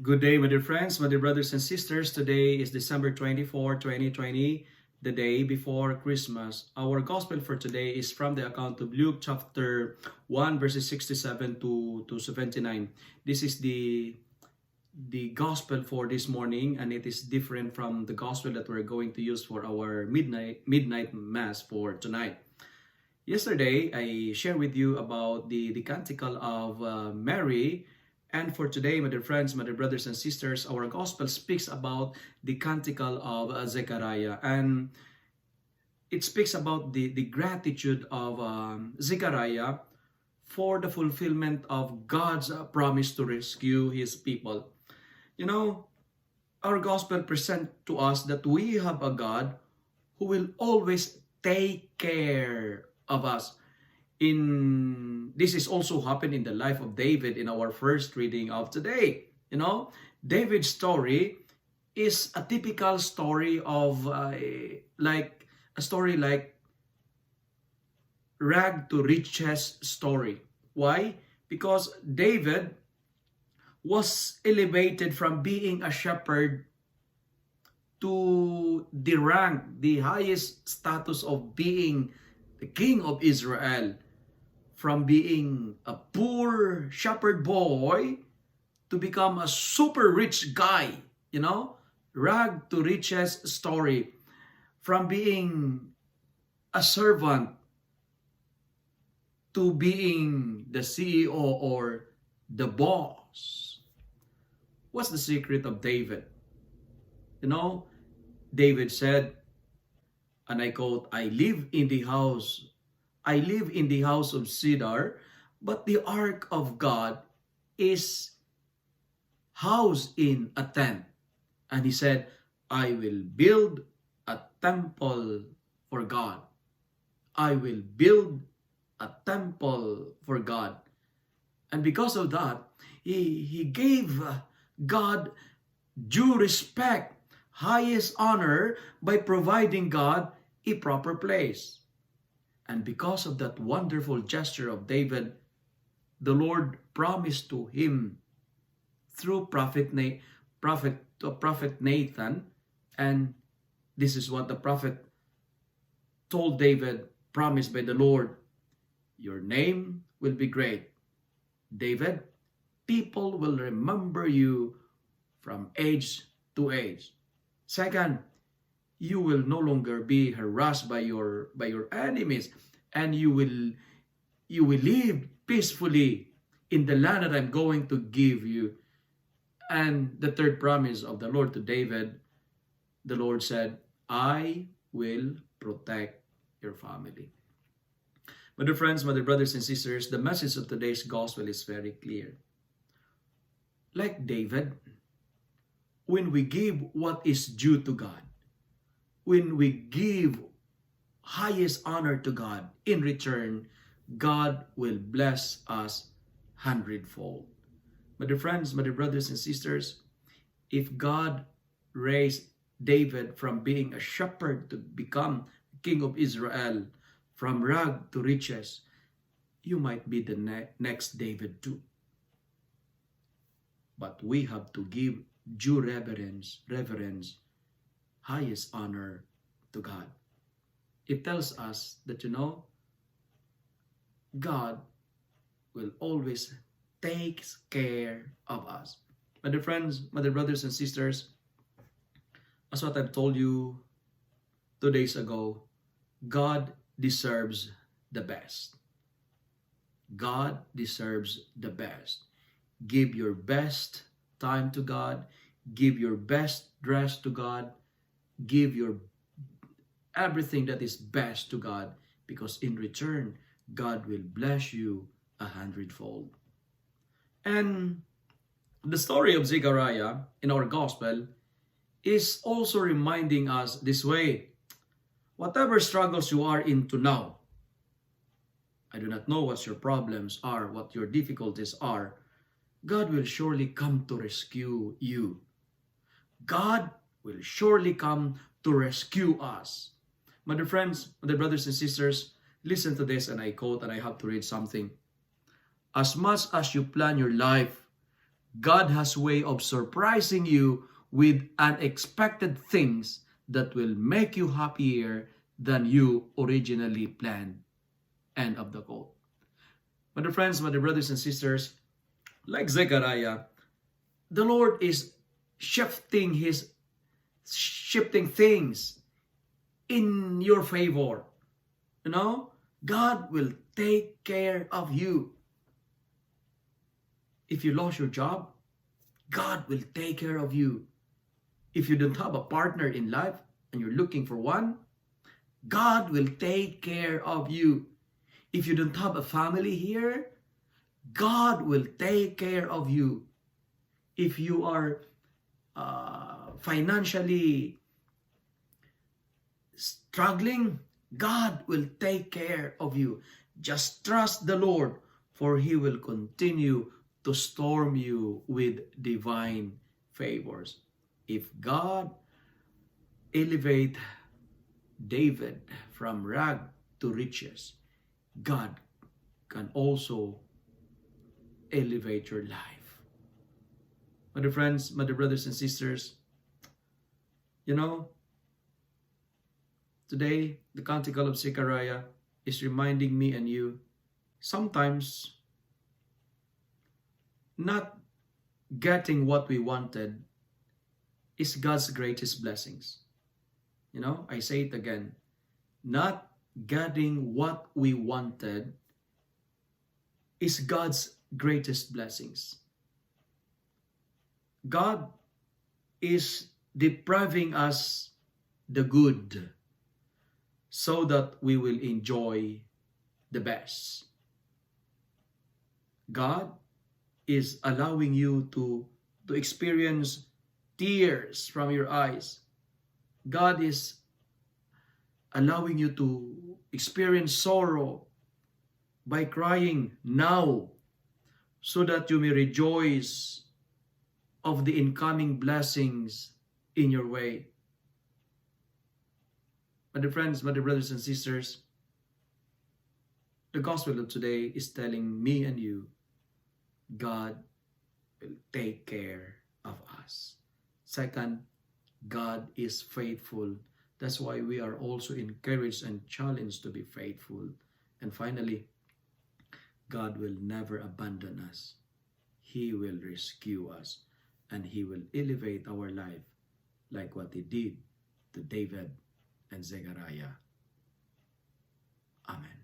Good day, my dear friends, my dear brothers and sisters. Today is December 24, 2020, the day before Christmas. Our gospel for today is from the account of Luke chapter 1, verses 67 to 79. This is the gospel for this morning, and it is different from the gospel that we're going to use for our midnight mass for tonight. Yesterday, I shared with you about the canticle of Mary. And for today, my dear friends, my dear brothers and sisters, our gospel speaks about the canticle of Zechariah. And it speaks about the gratitude of Zechariah for the fulfillment of God's promise to rescue his people. You know, our gospel presents to us that we have a God who will always take care of us. This is also happened in the life of David in our first reading of today. David's story is a typical story of like a story like rag to riches story. Why? Because David was elevated from being a shepherd to the rank, the highest status of being the king of Israel. From being a poor shepherd boy to become a super rich guy, rag to riches story. From being a servant to being the CEO or the boss. What's the secret of David? David said, and I quote, I live in the house of cedar, but the ark of God is housed in a tent. And he said, I will build a temple for God. I will build a temple for God. And because of that, he gave God due respect, highest honor by providing God a proper place. And because of that wonderful gesture of David, the Lord promised to him through prophet Nathan, and this is what the prophet told David, promised by the Lord, your name will be great. David, people will remember you from age to age. Second, you will no longer be harassed by your enemies, and you will live peacefully in the land that I'm going to give you. And the third promise of the Lord to David, the Lord said, I will protect your family. My dear friends, my dear brothers and sisters, the message of today's gospel is very clear. Like David, when we give what is due to God, when we give highest honor to God, in return, God will bless us hundredfold. My dear friends, my dear brothers and sisters, if God raised David from being a shepherd to become king of Israel, from rag to riches, you might be the next David too. But we have to give due reverence, highest honor to God. It tells us that, God will always take care of us. My dear friends, my dear brothers and sisters, as what I've told you 2 days ago, God deserves the best. God deserves the best. Give your best time to God. Give your best dress to God. Give your everything that is best to God, because in return, God will bless you a hundredfold. And the story of Zechariah in our gospel is also reminding us this way. Whatever struggles you are into now, I do not know what your problems are, what your difficulties are, God will surely come to rescue you. God will surely come to rescue us. My dear friends, my dear brothers and sisters, listen to this, and I quote, and I have to read something. As much as you plan your life, God has a way of surprising you with unexpected things that will make you happier than you originally planned. End of the quote. My dear friends, my dear brothers and sisters, like Zechariah, the Lord is shifting things in your favor. You know, God will take care of you. If you lost your job, God will take care of you. If you don't have a partner in life and you're looking for one, God will take care of you. If you don't have a family here, God will take care of you. If you are financially struggling, God will take care of you. Just trust the Lord, for He will continue to storm you with divine favors. If God elevate David from rag to riches, God can also elevate your life. My dear friends, my dear brothers and sisters, you know, today the Canticle of Zechariah is reminding me and you, sometimes not getting what we wanted is God's greatest blessings. You know, I say it again, not getting what we wanted is God's greatest blessings. God is depriving us the good so that we will enjoy the best. God is allowing you to experience tears from your eyes. God is allowing you to experience sorrow by crying now, so that you may rejoice of the incoming blessings in your way. My dear friends, my dear brothers and sisters, the gospel of today is telling me and you, God will take care of us. Second, God is faithful. That's why we are also encouraged and challenged to be faithful. And finally, God will never abandon us. He will rescue us, and He will elevate our life like what He did to David and Zechariah. Amen.